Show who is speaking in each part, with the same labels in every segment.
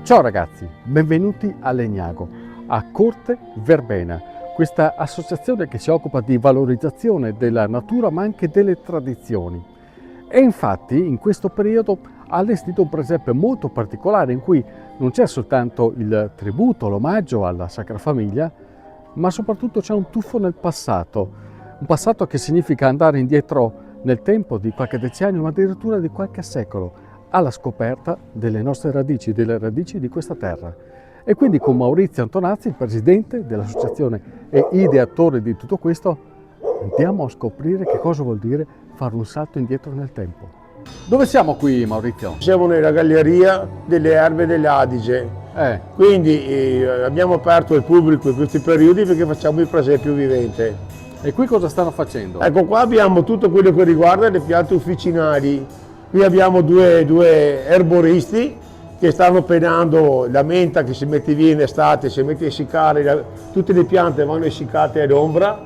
Speaker 1: Ciao ragazzi, benvenuti a Legnago, a Corte Verbena, questa associazione che si occupa di valorizzazione della natura ma anche delle tradizioni. E infatti in questo periodo ha allestito un presepe molto particolare in cui non c'è soltanto il tributo, l'omaggio alla Sacra Famiglia, ma soprattutto c'è un tuffo nel passato, un passato che significa andare indietro nel tempo di qualche decennio, ma addirittura di qualche secolo, alla scoperta delle nostre radici, delle radici di questa terra. E quindi con Maurizio Antonazzi, il presidente dell'associazione e ideatore di tutto questo, andiamo a scoprire che cosa vuol dire fare un salto indietro nel tempo. Dove siamo qui, Maurizio?
Speaker 2: Siamo nella galleria delle erbe delle Adige, quindi abbiamo aperto al pubblico in questi periodi perché facciamo il presepio vivente.
Speaker 1: E qui cosa stanno facendo?
Speaker 2: Ecco, qua abbiamo tutto quello che riguarda le piante officinali. Qui abbiamo due erboristi che stanno penando la menta che si mette via in estate, si mette a essiccare, tutte le piante vanno essiccate ad ombra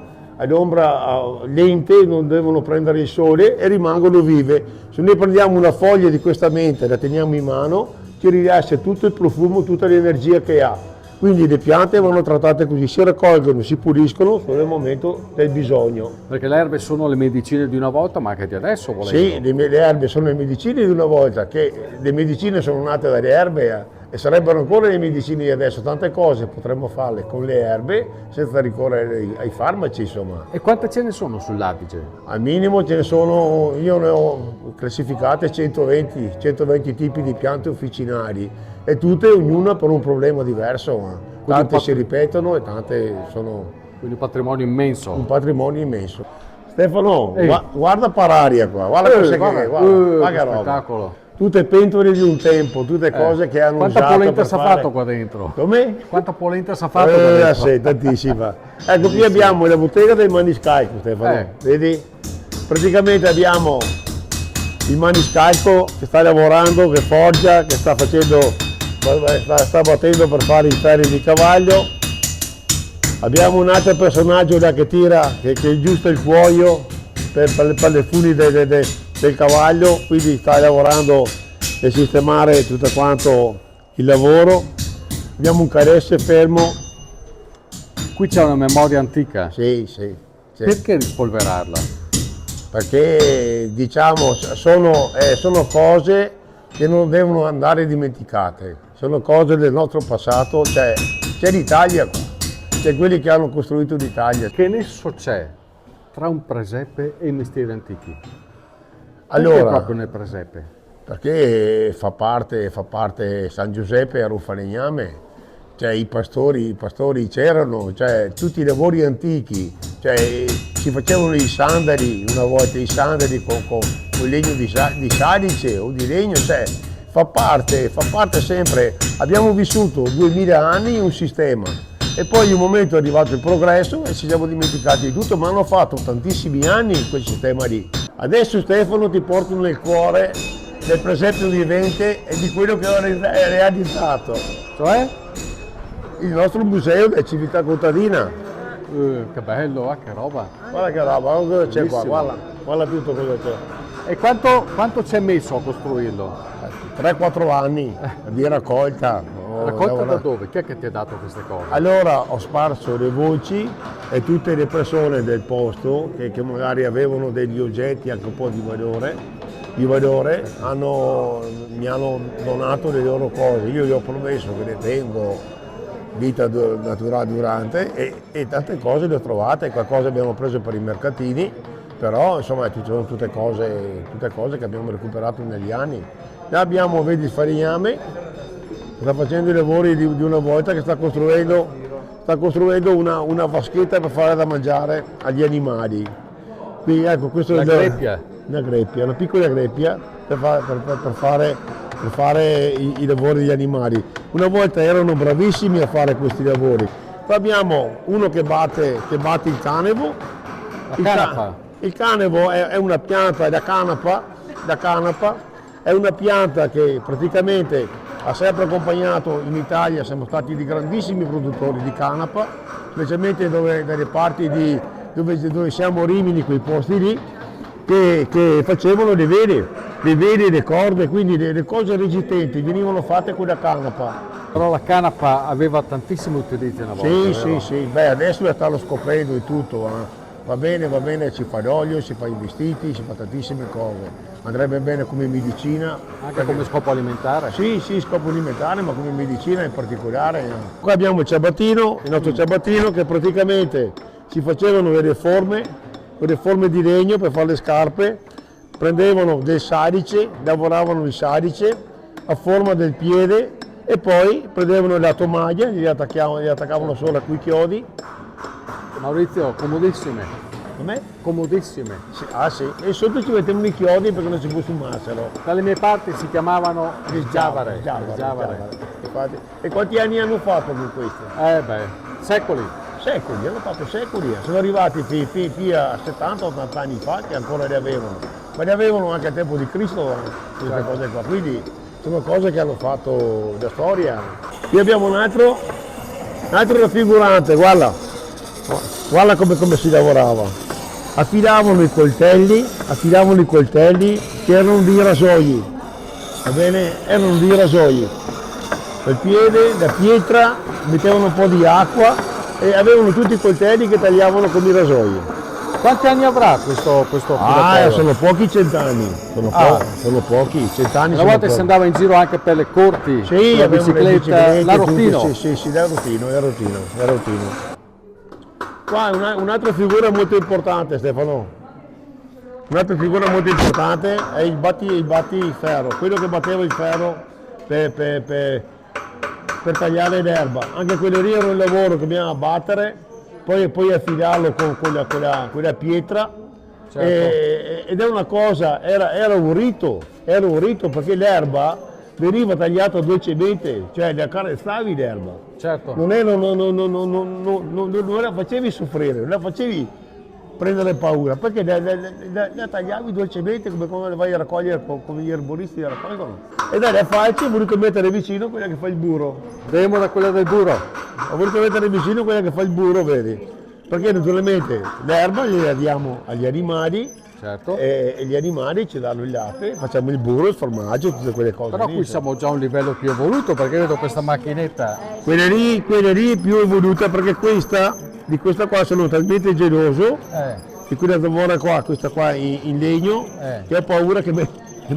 Speaker 2: lente, non devono prendere il sole e rimangono vive. Se noi prendiamo una foglia di questa menta e la teniamo in mano, ci rilascia tutto il profumo, tutta l'energia che ha. Quindi le piante vanno trattate così, si raccolgono, si puliscono solo nel momento del bisogno.
Speaker 1: Perché le erbe sono le medicine di una volta, ma anche di adesso, volendo.
Speaker 2: Sì, le erbe sono le medicine di una volta, che le medicine sono nate dalle erbe e sarebbero ancora le medicine di adesso. Tante cose potremmo farle con le erbe senza ricorrere ai farmaci, insomma.
Speaker 1: E quante ce ne sono sull'Adige?
Speaker 2: Al minimo ce ne sono, io ne ho classificate 120 tipi di piante officinali e tutte, ognuna per un problema diverso, ma tante si ripetono e tante sono...
Speaker 1: Quindi un patrimonio immenso.
Speaker 2: Un patrimonio immenso. Stefano, guarda pararia qua, guarda che roba.
Speaker 1: Spettacolo.
Speaker 2: Tutte pentole di un tempo, tutte cose che hanno usato.
Speaker 1: Quanta polenta si è fatto qua dentro?
Speaker 2: Come?
Speaker 1: Quanta polenta si è fatto qua dentro?
Speaker 2: Sì, tantissima. Ecco, qui abbiamo la bottega del maniscalco, Stefano. Vedi? Praticamente abbiamo il maniscalco che sta lavorando, che forgia, che sta battendo per fare i ferri di cavallo. Abbiamo un altro personaggio là che tira, che aggiusta il cuoio per le funi del cavallo, quindi sta lavorando per sistemare tutto quanto il lavoro. Abbiamo un caresse fermo.
Speaker 1: Qui c'è una memoria antica?
Speaker 2: Sì.
Speaker 1: Perché rispolverarla?
Speaker 2: Perché diciamo sono cose che non devono andare dimenticate, sono cose del nostro passato, c'è l'Italia qua, c'è quelli che hanno costruito l'Italia.
Speaker 1: Che nesso c'è tra un presepe e i mestieri antichi?
Speaker 2: Allora,
Speaker 1: perché proprio nel presepe?
Speaker 2: Perché fa parte San Giuseppe a Ruffalegname, cioè i pastori c'erano, cioè tutti i lavori antichi, cioè si facevano i sandali una volta, i sandali con legno di salice o di legno, cioè fa parte sempre. Abbiamo vissuto 2000 anni in un sistema e poi in un momento è arrivato il progresso e ci siamo dimenticati di tutto, ma hanno fatto tantissimi anni in quel sistema lì. Adesso Stefano ti porto nel cuore del presepio vivente e di quello che ho realizzato, cioè il nostro museo della civiltà contadina.
Speaker 1: Che bello, che roba!
Speaker 2: Guarda che roba, guarda cosa c'è qua, guarda tutto cosa c'è.
Speaker 1: E quanto ci hai messo a costruirlo?
Speaker 2: 3-4 anni di raccolta.
Speaker 1: Raccolta da dove? Chi è che ti ha dato queste cose?
Speaker 2: Allora ho sparso le voci e tutte le persone del posto che magari avevano degli oggetti anche un po' di valore mi hanno donato le loro cose. Io gli ho promesso che ne tengo vita naturale durante e tante cose le ho trovate, qualcosa abbiamo preso per i mercatini, però insomma ci sono tutte cose che abbiamo recuperato negli anni. Là abbiamo, vedi, il falegname, sta facendo i lavori di una volta, che sta costruendo una vaschetta per fare da mangiare agli animali. Quindi ecco, questo
Speaker 1: è
Speaker 2: una greppia, una piccola greppia per fare i lavori degli animali. Una volta erano bravissimi a fare questi lavori. Poi abbiamo uno che batte il canevo. Il canevo è una pianta da canapa, è una pianta che praticamente ha sempre accompagnato in Italia, siamo stati di grandissimi produttori di canapa, specialmente dalle parti dove siamo Rimini, quei posti lì. che facevano le vele, le corde, quindi le cose resistenti venivano fatte con la canapa.
Speaker 1: Però la canapa aveva tantissimi utilizzi una volta,
Speaker 2: Sì,
Speaker 1: vero?
Speaker 2: sì, sì, beh adesso la stanno scoprendo di tutto, va bene, si fa l'olio, si fa i vestiti, si fa tantissime cose. Andrebbe bene come medicina.
Speaker 1: Anche come scopo alimentare?
Speaker 2: Sì, sì, scopo alimentare, ma come medicina in particolare. Qua abbiamo il ciabattino, il nostro ciabattino che praticamente si facevano le forme di legno per fare le scarpe, prendevano del salice, lavoravano il salice a forma del piede e poi prendevano la tovaglia, gli attaccavano solo qui i chiodi.
Speaker 1: Maurizio, comodissime.
Speaker 2: Com'è?
Speaker 1: Comodissime.
Speaker 2: Sì, ah sì, e sotto ci mettevano i chiodi perché non si consumassero.
Speaker 1: Dalle mie parti si chiamavano il giavare.
Speaker 2: Infatti, e quanti anni hanno fatto con questo?
Speaker 1: Secoli.
Speaker 2: Secoli, hanno fatto secoli. Sono arrivati qui a 70-80 anni fa che ancora li avevano. Ma li avevano anche al tempo di Cristo, queste cose qua. Quindi sono cose che hanno fatto la storia. Qui abbiamo un altro raffigurante, guarda. Guarda come si lavorava. Affilavano i coltelli che erano dei rasoi, va bene? Erano dei rasoi. Per piede, da pietra, mettevano un po' di acqua e avevano tutti i coltelli che tagliavano con i rasoi.
Speaker 1: Quanti anni avrà questo filatello?
Speaker 2: Sono pochi 100 anni, sono pochi, 100 anni.
Speaker 1: Una volta si andava in giro anche per le corti,
Speaker 2: sì,
Speaker 1: la bicicletta, l'arottino.
Speaker 2: Sì, l'arottino. Qua un'altra figura molto importante, Stefano. Un'altra figura molto importante è il battiferro, quello che batteva il ferro per tagliare l'erba. Anche quello lì era un lavoro che bisognava battere, poi affilarlo con quella pietra.
Speaker 1: Certo.
Speaker 2: Ed è una cosa, era un rito perché l'erba veniva tagliata dolcemente, cioè la carezzavi l'erba.
Speaker 1: Certo.
Speaker 2: Non la facevi soffrire, non la facevi prendere paura, perché la tagliavi dolcemente come quando le vai a raccogliere, come gli erboristi la raccolgono. E dai, la falci ho voluto mettere vicino quella che fa il burro.
Speaker 1: Andiamo da quella del burro.
Speaker 2: Ho voluto mettere vicino quella che fa il burro, vedi? Perché naturalmente l'erba gliela diamo agli animali.
Speaker 1: Certo.
Speaker 2: E gli animali ci danno il latte, facciamo il burro, il formaggio, tutte quelle cose.
Speaker 1: Però qui siamo già a un livello più evoluto perché vedo questa macchinetta.
Speaker 2: Quella lì è più evoluta perché di questa qua sono talmente geloso di quella lavora qua, questa qua in legno, che ho paura che mi si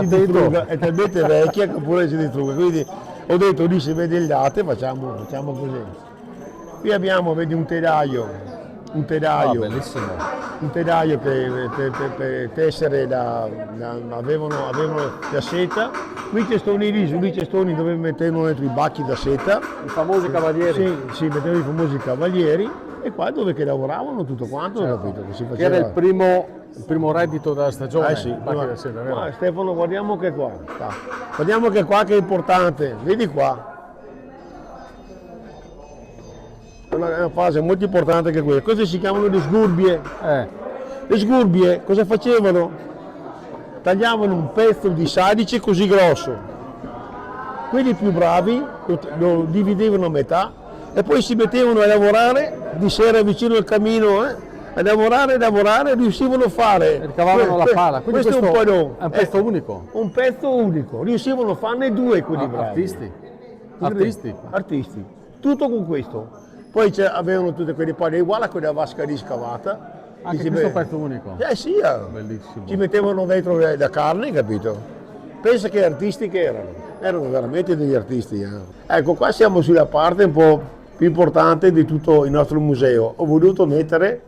Speaker 2: distrugga, è talmente vecchia che pure si distrugga. Quindi ho detto lì si vede il latte, facciamo così. Qui abbiamo, vedi, un telaio.
Speaker 1: Bellissimo.
Speaker 2: Un telaio che per tessere avevano la seta. Qui cestoni riso, lì cestoni dove mettevano dentro i bacchi da seta.
Speaker 1: I famosi cavalieri.
Speaker 2: Sì, mettevano i famosi cavalieri e qua dove che lavoravano tutto quanto,
Speaker 1: certo.
Speaker 2: Capito? Che si faceva.
Speaker 1: Che era il primo reddito della stagione.
Speaker 2: Sì,
Speaker 1: bacchi da seta, vero?
Speaker 2: Qua, Stefano, guardiamo che qua. Guardiamo che qua che è importante, vedi qua. È una fase molto importante che quella. Queste si chiamano le sgurbie. Le sgurbie cosa facevano? Tagliavano un pezzo di salice così grosso. Quelli più bravi lo dividevano a metà e poi si mettevano a lavorare di sera vicino al camino, a lavorare, riuscivano a fare.
Speaker 1: Ricavavano la pala. Quindi questo è un pezzo unico.
Speaker 2: Un pezzo unico. Riuscivano a farne due quelli bravi. Artisti. Tutto con questo. Poi avevano tutte quelle palle uguali a quella vasca riscavata.
Speaker 1: Anche questo pezzo unico.
Speaker 2: Sì,
Speaker 1: bellissimo.
Speaker 2: Ci mettevano dentro la carne, capito? Pensa che artisti che erano veramente degli artisti. Ecco, qua siamo sulla parte un po' più importante di tutto il nostro museo. Ho voluto mettere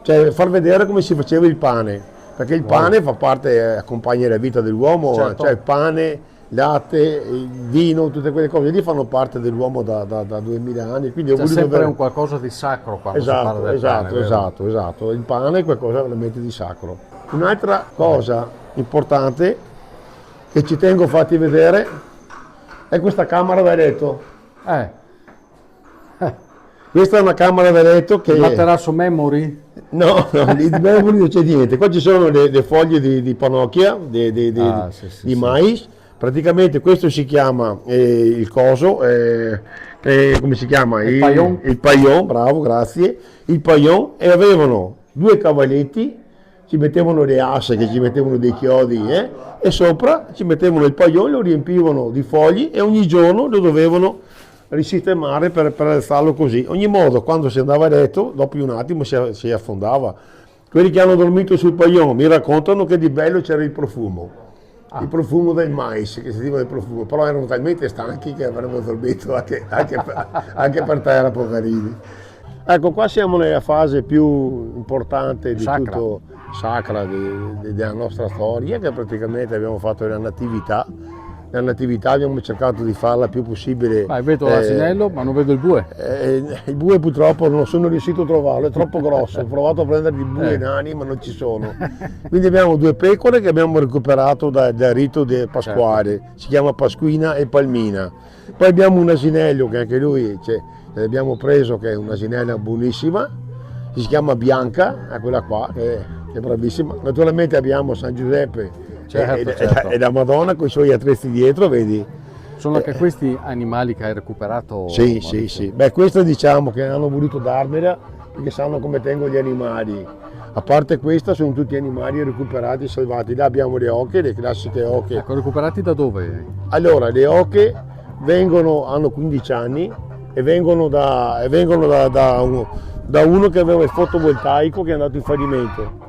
Speaker 2: cioè far vedere come si faceva il pane, perché il pane fa parte, accompagna la vita dell'uomo,
Speaker 1: certo.
Speaker 2: Cioè il pane, latte, il vino, tutte quelle cose lì fanno parte dell'uomo da 2000 anni. Quindi
Speaker 1: c'è sempre un qualcosa di sacro quando si parla del pane.
Speaker 2: Esatto, il pane è qualcosa veramente di sacro. Un'altra cosa importante che ci tengo a farti vedere è questa camera da letto. Questa è una camera da letto che...
Speaker 1: Il materasso memory?
Speaker 2: No, di memory non c'è niente. Qua ci sono le foglie di pannocchia, di mais. Praticamente questo si chiama il coso, come si chiama?
Speaker 1: Il paillon.
Speaker 2: Il paillon, bravo, grazie. Il paillon, e avevano 2 cavalletti, ci mettevano le asse, che ci mettevano dei chiodi, e sopra ci mettevano il paglione, lo riempivano di fogli e ogni giorno lo dovevano risistemare per alzarlo così. Ogni modo, quando si andava a letto, dopo un attimo si affondava. Quelli che hanno dormito sul paglione mi raccontano che di bello c'era il profumo. Il profumo del mais, che sentiva il profumo, però erano talmente stanchi che avrebbero dormito anche per terra, poverini. Ecco, qua siamo nella fase più importante di tutto, sacra della nostra storia, che praticamente abbiamo fatto la natività. La natività abbiamo cercato di farla più possibile.
Speaker 1: Vedo l'asinello, ma non vedo il bue.
Speaker 2: Il bue purtroppo non sono riuscito a trovarlo, è troppo grosso. Ho provato a prendere i bue nani, ma non ci sono. Quindi abbiamo 2 pecore che abbiamo recuperato dal rito pasquale, certo. Si chiama Pasquina e Palmina. Poi abbiamo un asinello che anche lui l'abbiamo preso, che è un'asinella buonissima, si chiama Bianca, è quella qua, che è bravissima. Naturalmente abbiamo San Giuseppe.
Speaker 1: Certo.
Speaker 2: E la Madonna con i suoi attrezzi dietro, vedi?
Speaker 1: Sono anche questi animali che hai recuperato?
Speaker 2: Sì, sì. Beh, questo diciamo che hanno voluto darmela perché sanno come tengo gli animali. A parte questa, sono tutti animali recuperati, salvati. Là abbiamo le oche, le classiche oche.
Speaker 1: Ecco, recuperati da dove?
Speaker 2: Allora, le oche hanno 15 anni e vengono da uno che aveva il fotovoltaico che è andato in fallimento.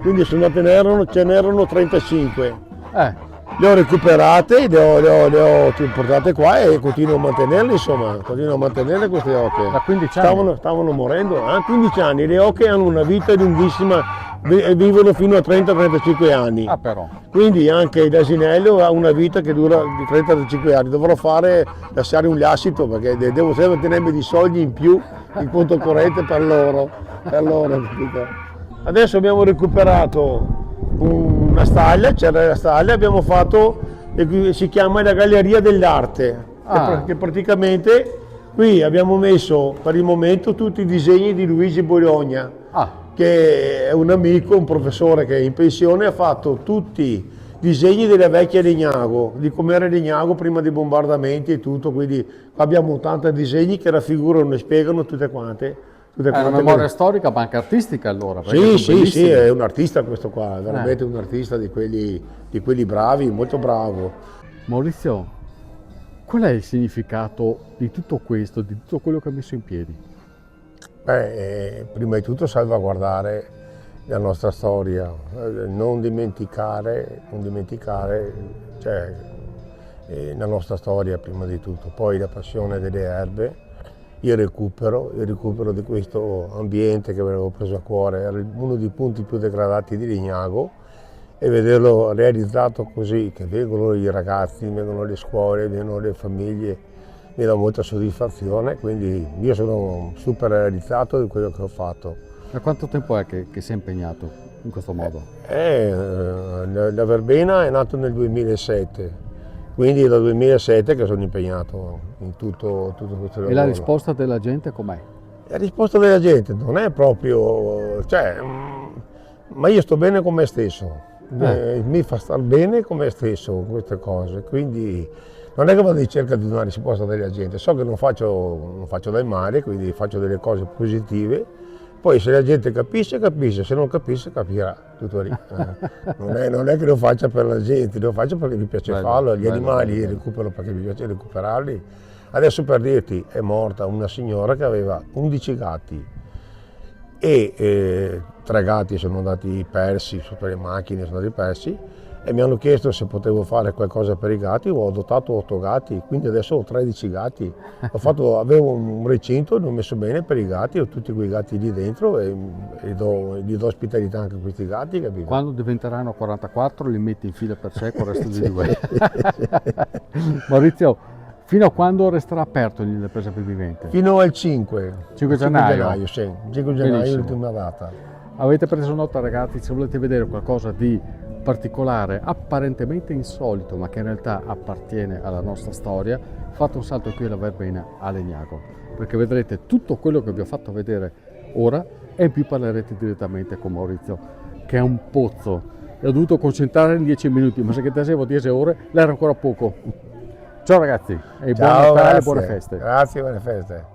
Speaker 2: Quindi ce n'erano 35. Le ho recuperate, le ho portate qua e continuo a mantenerle, continuo a mantenerle queste oche.
Speaker 1: Da 15 anni?
Speaker 2: Stavano morendo, 15 anni, le oche hanno una vita lunghissima, vivono fino a 30-35 anni.
Speaker 1: Però.
Speaker 2: Quindi anche l'asinello ha una vita che dura di 30-35 anni. Dovrò lasciare un lascito perché devo sempre tenermi di soldi in più in conto corrente per loro. Capito? Adesso abbiamo recuperato una stalla, c'era la stalla, abbiamo fatto, si chiama la Galleria dell'Arte, che praticamente qui abbiamo messo per il momento tutti i disegni di Luigi Bologna, che è un amico, un professore che è in pensione, ha fatto tutti i disegni della vecchia Legnago, di com'era Legnago prima dei bombardamenti e tutto, quindi abbiamo 80 disegni che raffigurano e spiegano tutte quante.
Speaker 1: È una memoria storica, ma anche artistica allora.
Speaker 2: Sì, è un artista questo qua, è veramente un artista di quelli bravi, molto bravo.
Speaker 1: Maurizio, qual è il significato di tutto questo, di tutto quello che ha messo in piedi?
Speaker 2: Prima di tutto salvaguardare la nostra storia, non dimenticare la nostra storia prima di tutto, poi la passione delle erbe. Il recupero di questo ambiente che avevo preso a cuore, era uno dei punti più degradati di Legnago e vederlo realizzato così, che vengono i ragazzi, vengono le scuole, vengono le famiglie, mi dà molta soddisfazione, quindi io sono super realizzato di quello che ho fatto.
Speaker 1: Da quanto tempo è che sei impegnato in questo modo?
Speaker 2: La verbena è nato nel 2007. Quindi dal 2007 che sono impegnato in tutto questo lavoro.
Speaker 1: E la risposta della gente com'è?
Speaker 2: La risposta della gente non è proprio, ma io sto bene con me stesso, mi fa star bene con me stesso queste cose, quindi non è che vado in cerca di una risposta della gente, so che non faccio del male, quindi faccio delle cose positive. Poi se la gente capisce, se non capisce capirà, tutto lì. Non è che lo faccia per la gente, lo faccio perché mi piace farlo, gli animali recupero perché mi piace recuperarli. Adesso per dirti, è morta una signora che aveva 11 gatti e 3 gatti sono andati persi, sotto le macchine sono andati persi e mi hanno chiesto se potevo fare qualcosa per i gatti, ho adottato 8 gatti, quindi adesso ho 13 gatti. Avevo un recinto, l'ho messo bene per i gatti, ho tutti quei gatti lì dentro e gli do ospitalità anche a questi gatti. Capito?
Speaker 1: Quando diventeranno 44 li metti in fila per sé con il resto di due. Maurizio, fino a quando resterà aperto il Presepe Vivente?
Speaker 2: Fino al 5
Speaker 1: gennaio.
Speaker 2: Sì, 5 gennaio è l'ultima data.
Speaker 1: Avete preso nota ragazzi, se volete vedere qualcosa di particolare, apparentemente insolito, ma che in realtà appartiene alla nostra storia, fate un salto qui alla Verbena a Legnago, perché vedrete tutto quello che vi ho fatto vedere ora e in più parlerete direttamente con Maurizio, che è un pozzo. E ho dovuto concentrare in 10 minuti, ma se che te avevo 10 ore, l'era ancora poco. Ciao ragazzi, e buon Natale e buone feste.
Speaker 2: Grazie, buone feste.